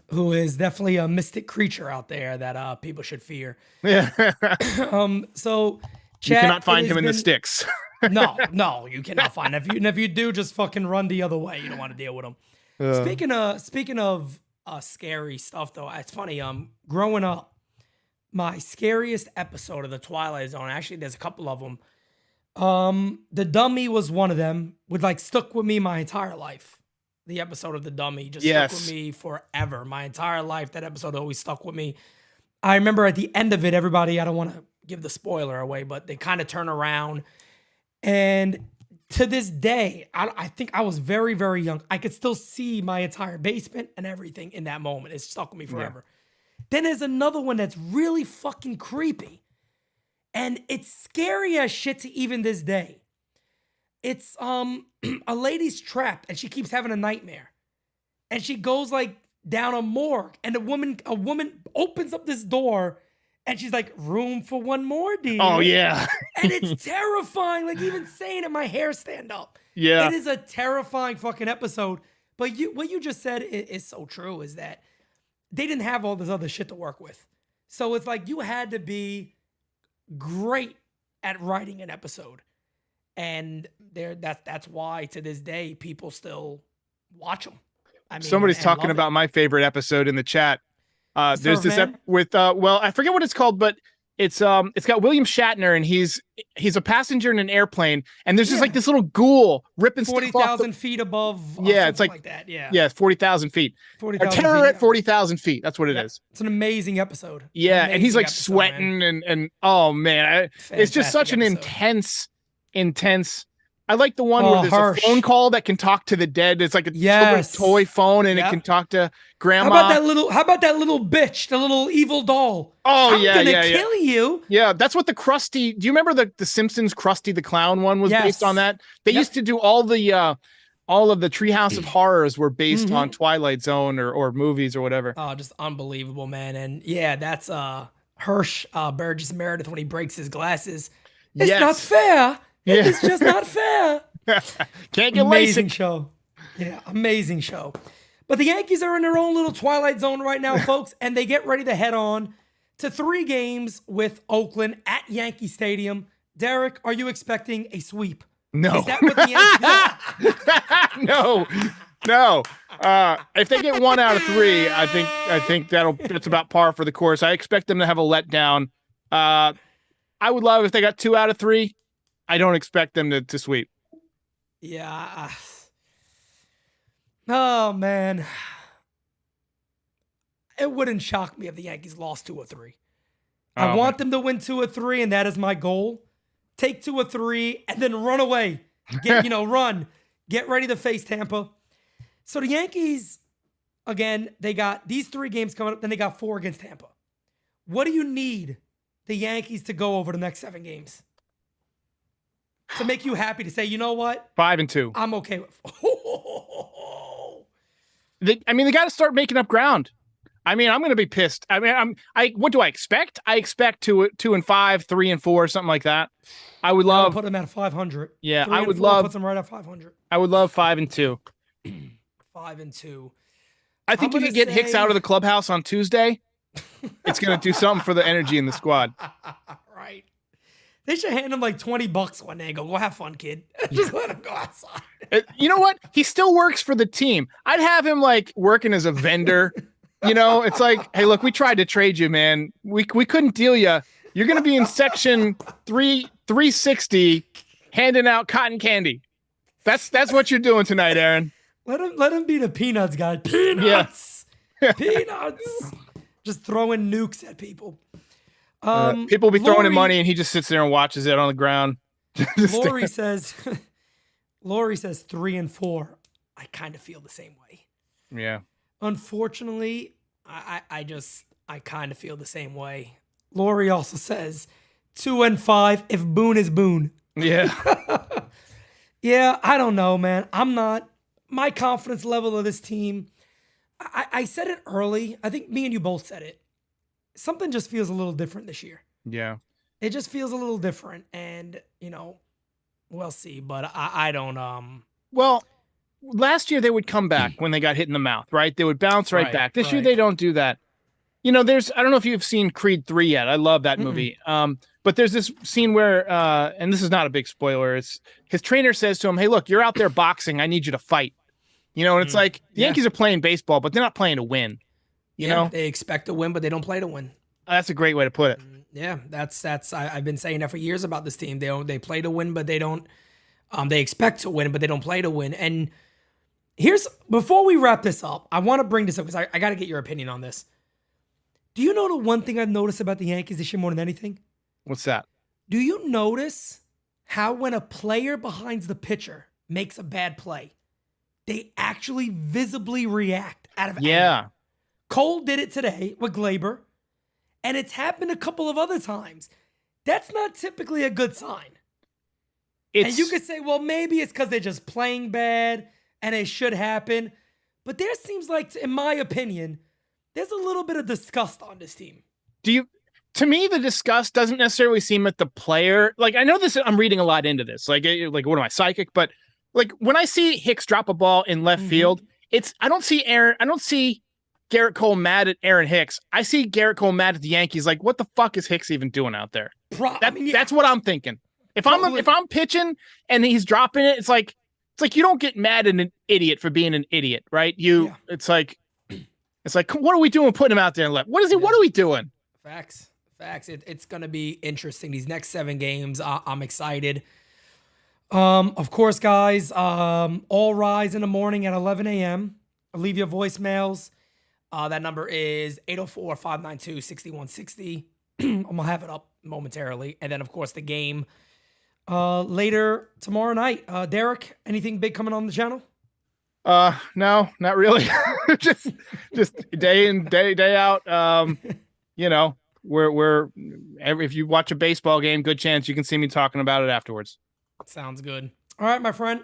D: who is definitely a mystic creature out there that people should fear.
E: Yeah.
D: So
E: you cannot find him in the sticks.
D: No, you cannot find him. If you do, just fucking run the other way. You don't want to deal with him. Speaking of scary stuff, though, it's funny. Growing up, my scariest episode of the Twilight Zone, actually, there's a couple of them. The Dummy was one of them. Stuck with me my entire life. The episode of the Dummy just stuck with me forever. My entire life, that episode always stuck with me. I remember at the end of it, everybody, I don't want to give the spoiler away, but they kind of turn around. And to this day, I think I was very, very young. I could still see my entire basement and everything in that moment. It's stuck with me forever. Yeah. Then there's another one that's really fucking creepy. And it's scary as shit to even this day. It's a lady's trapped and she keeps having a nightmare. And she goes down a morgue, and a woman opens up this door. And she's like, room for one more, dear.
E: Oh, yeah.
D: And it's terrifying. Even saying it, my hair stand up.
E: Yeah.
D: It is a terrifying fucking episode. But what you just said is so true, is that they didn't have all this other shit to work with. So it's like you had to be great at writing an episode. And that's why, to this day, people still watch them.
E: Somebody's talking about my favorite episode in the chat. There's this with I forget what it's called, but it's got William Shatner, and he's a passenger in an airplane, and there's just this little ghoul ripping
D: 40,000 feet above.
E: It's
D: like that. Yeah,
E: 40,000 feet.
D: 40,000
E: terror at 40,000 feet. That's what it is.
D: It's an amazing episode.
E: Yeah, and he's sweating, and oh man, it's just such an intense. I like the one where there's a phone call that can talk to the dead. It's like a toy phone, and it can talk to grandma.
D: How about that little bitch, the little evil doll?
E: Oh,
D: I'm gonna kill you.
E: Yeah, that's what the Krusty. Do you remember the Simpsons Krusty the Clown one was based on that? They used to do all of the Treehouse of Horrors were based on Twilight Zone or movies or whatever.
D: Oh, just unbelievable, man. And yeah, that's Hirsch Burgess Meredith when he breaks his glasses. It's not fair. It's just not fair.
E: Can't get
D: amazing
E: LASIK.
D: Show. Yeah, amazing show. But the Yankees are in their own little Twilight Zone right now, folks, and they get ready to head on to 3 games with Oakland at Yankee Stadium. Derek, are you expecting a sweep?
E: No.
D: Is that what the Yankees are?
E: No. No. If they get 1 out of 3, I think that's about par for the course. I expect them to have a letdown. I would love if they got 2 out of 3. I don't expect them to sweep.
D: Yeah. Oh, man. It wouldn't shock me if the Yankees lost 2 or 3. I want them to win 2 or 3, and that is my goal. Take 2 or 3, and then run away. Run. Get ready to face Tampa. So the Yankees, again, they got these 3 games coming up, then they got 4 against Tampa. What do you need the Yankees to go over the next 7 games? To make you happy to say, you know what?
E: 5-2.
D: I'm okay with.
E: They got to start making up ground. I'm going to be pissed. What do I expect? I expect 2-5, 3-4, something like that. I would love
D: put them at 500.
E: Yeah,
D: 3
E: I
D: and
E: would
D: 4
E: love
D: puts them right at 500.
E: I would love 5-2.
D: 5-2.
E: I think if you get Hicks out of the clubhouse on Tuesday, it's going to do something for the energy in the squad.
D: Right. They should hand him like $20 one day and go have fun, kid. Just let him go outside.
E: You know what? He still works for the team. I'd have him like working as a vendor. It's like, hey, look, we tried to trade you, man. We couldn't deal you. You're going to be in section 360 handing out cotton candy. That's what you're doing tonight, Aaron.
D: Let him be the peanuts guy. Peanuts. Yeah. Peanuts. Just throwing nukes at people.
E: People be throwing him money and he just sits there and watches it on the ground.
D: Lori says 3-4. I kind of feel the same way.
E: Yeah.
D: Unfortunately, I kind of feel the same way. Lori also says 2-5 if Boone is Boone.
E: Yeah.
D: Yeah, I don't know, man. My confidence level of this team, I said it early. I think me and you both said it. Something just feels a little different this year.
E: Yeah.
D: It just feels a little different. And, we'll see. But I don't.
E: Well, last year they would come back when they got hit in the mouth, right? They would bounce right back. This year they don't do that. I don't know if you've seen Creed 3 yet. I love that movie. But there's this scene where, and this is not a big spoiler, it's his trainer says to him, hey, look, you're out there boxing. I need you to fight. And it's like the Yankees are playing baseball, but they're not playing to win. You know?
D: They expect to win, but they don't play to win.
E: That's a great way to put it.
D: Yeah, I've been saying that for years about this team. They play to win, but they don't. They expect to win, but they don't play to win. And before we wrap this up, I want to bring this up because I got to get your opinion on this. Do you know the one thing I've noticed about the Yankees this year more than anything?
E: What's that?
D: Do you notice how when a player behind the pitcher makes a bad play, they actually visibly react out of anger? Cole did it today with Glaber, and it's happened a couple of other times. That's not typically a good sign. And you could say, well, maybe it's because they're just playing bad and it should happen. But there seems like, in my opinion, there's a little bit of disgust on this team.
E: To me, the disgust doesn't necessarily seem at the player. Like, I know this, I'm reading a lot into this. Like what am I, psychic? But like when I see Hicks drop a ball in left field, I don't see Garrett Cole mad at Aaron Hicks. I see Garrett Cole mad at the Yankees. Like, what the fuck is Hicks even doing out there? That's what I'm thinking. If I'm pitching and he's dropping it, it's like you don't get mad at an idiot for being an idiot, right? It's like, what are we doing putting him out there and left? What are we doing?
D: Facts. It's going to be interesting. These next 7 games, I'm excited. Of course, guys, all rise in the morning at 11 a.m. Leave your voicemails. That number is 804-592-6160. I'm going to have it up momentarily. And then, of course, the game later tomorrow night. Derek, anything big coming on the channel?
E: No, not really. just day in, day out. If you watch a baseball game, good chance you can see me talking about it afterwards.
D: Sounds good. All right, my friend.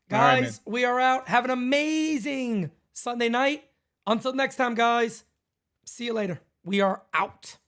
D: Guys, we are out. Have an amazing Sunday night. Until next time, guys. See you later. We are out.